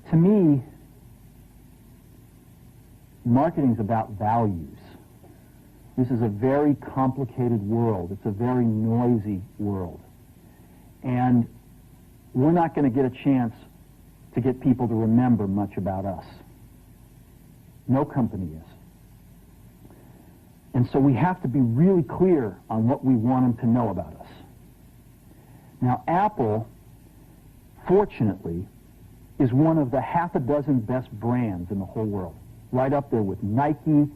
To me, marketing is about values. This is a very complicated world. It's a very noisy world. And we're not going to get a chance to get people to remember much about us. No company is. And so we have to be really clear on what we want them to know about us. Now, Apple, fortunately, is one of the half a dozen best brands in the whole world. Right up there with Nike,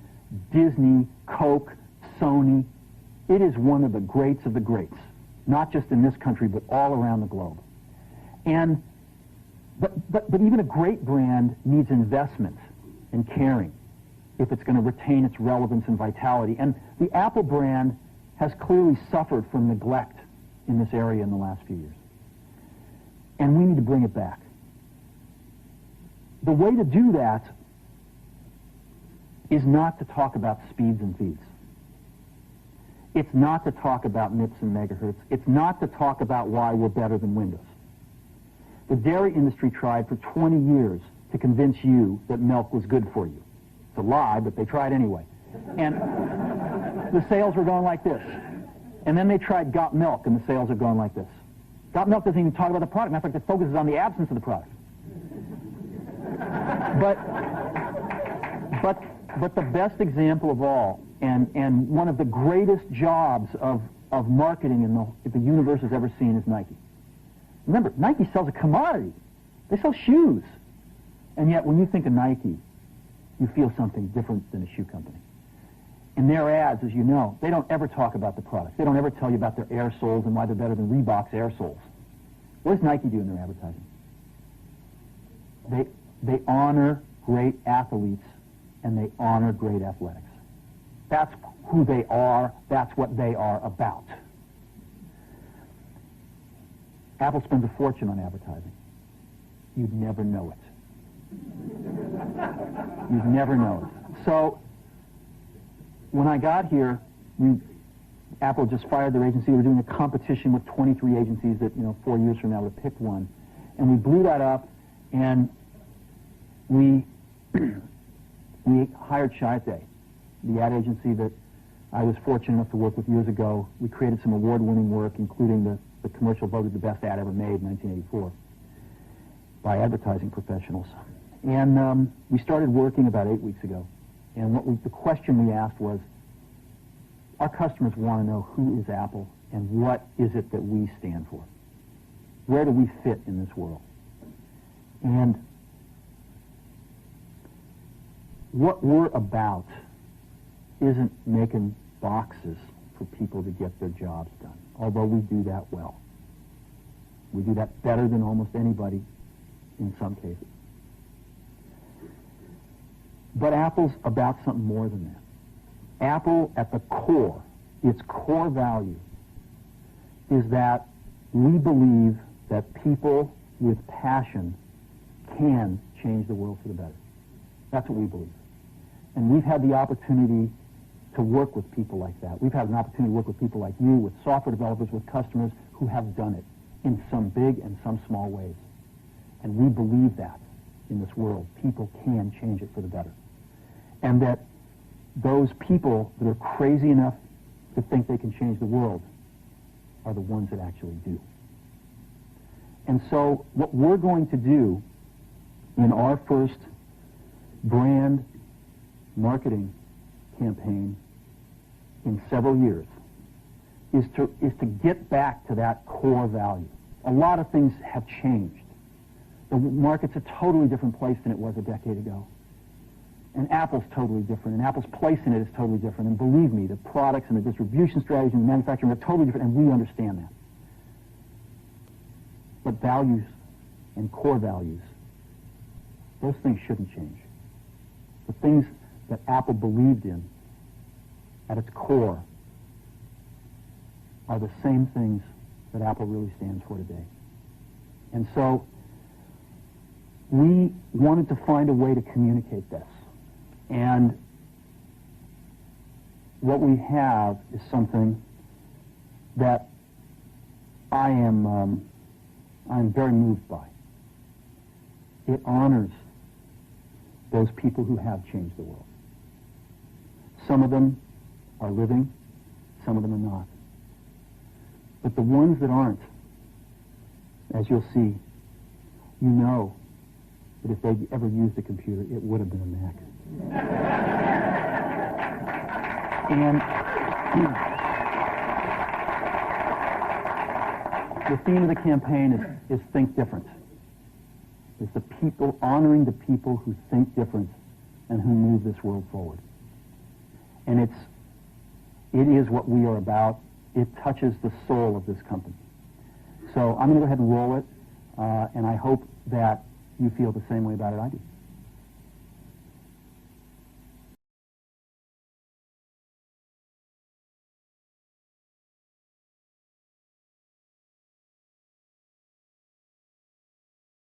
Disney, Coke, Sony. It is one of the greats of the greats, not just in this country, but all around the globe. And but even a great brand needs investment and caring if it's going to retain its relevance and vitality. And the Apple brand has clearly suffered from neglect in this area in the last few years. And we need to bring it back. The way to do that is not to talk about speeds and feeds. It's not to talk about MIPS and megahertz. It's not to talk about why we're better than Windows. The dairy industry tried for 20 years to convince you that milk was good for you. It's a lie, but they tried anyway. And the sales were going like this. And then they tried Got Milk, and the sales are going like this. Got Milk doesn't even talk about the product. Matter of fact, it focuses on the absence of the product. But the best example of all, and one of the greatest jobs of marketing the universe has ever seen is Nike. Remember, Nike sells a commodity. They sell shoes. And yet, when you think of Nike, you feel something different than a shoe company. In their ads, as you know, they don't ever talk about the product. They don't ever tell you about their air soles and why they're better than Reebok's air soles. What does Nike do in their advertising? They honor great athletes and they honor great athletics. That's who they are. That's what they are about. Apple spends a fortune on advertising. You'd never know it. You'd never know it. So, when I got here, Apple just fired their agency. We were doing a competition with 23 agencies that, 4 years from now would have picked one. And we blew that up, and we hired Chiate, the ad agency that I was fortunate enough to work with years ago. We created some award-winning work, including the commercial voted the best ad ever made in 1984 by advertising professionals. And we started working about 8 weeks ago. And the question we asked was, our customers want to know who is Apple and what is it that we stand for? Where do we fit in this world? And what we're about isn't making boxes for people to get their jobs done, although we do that well. We do that better than almost anybody in some cases. But Apple's about something more than that. Apple, at the core, its core value, is that we believe that people with passion can change the world for the better. That's what we believe. And we've had the opportunity to work with people like that. We've had an opportunity to work with people like you, with software developers, with customers who have done it in some big and some small ways. And we believe that in this world. People can change it for the better. And that those people that are crazy enough to think they can change the world are the ones that actually do. And so what we're going to do in our first brand marketing campaign in several years is to get back to that core value. A lot of things have changed. The market's a totally different place than it was a decade ago. And Apple's totally different, and Apple's place in it is totally different. And believe me, the products and the distribution strategies and the manufacturing are totally different, and we understand that. But values and core values, those things shouldn't change. The things that Apple believed in at its core are the same things that Apple really stands for today. And so we wanted to find a way to communicate this. And what we have is something that I'm very moved by. It honors those people who have changed the world. Some of them are living, some of them are not. But the ones that aren't, as you'll see, you know that if they'd ever used a computer, it would have been a Mac. And the theme of the campaign is think different. It's the people, honoring the people who think different and who move this world forward. And it is what we are about. It touches the soul of this company. So I'm going to go ahead and roll it, and I hope that you feel the same way about it I do.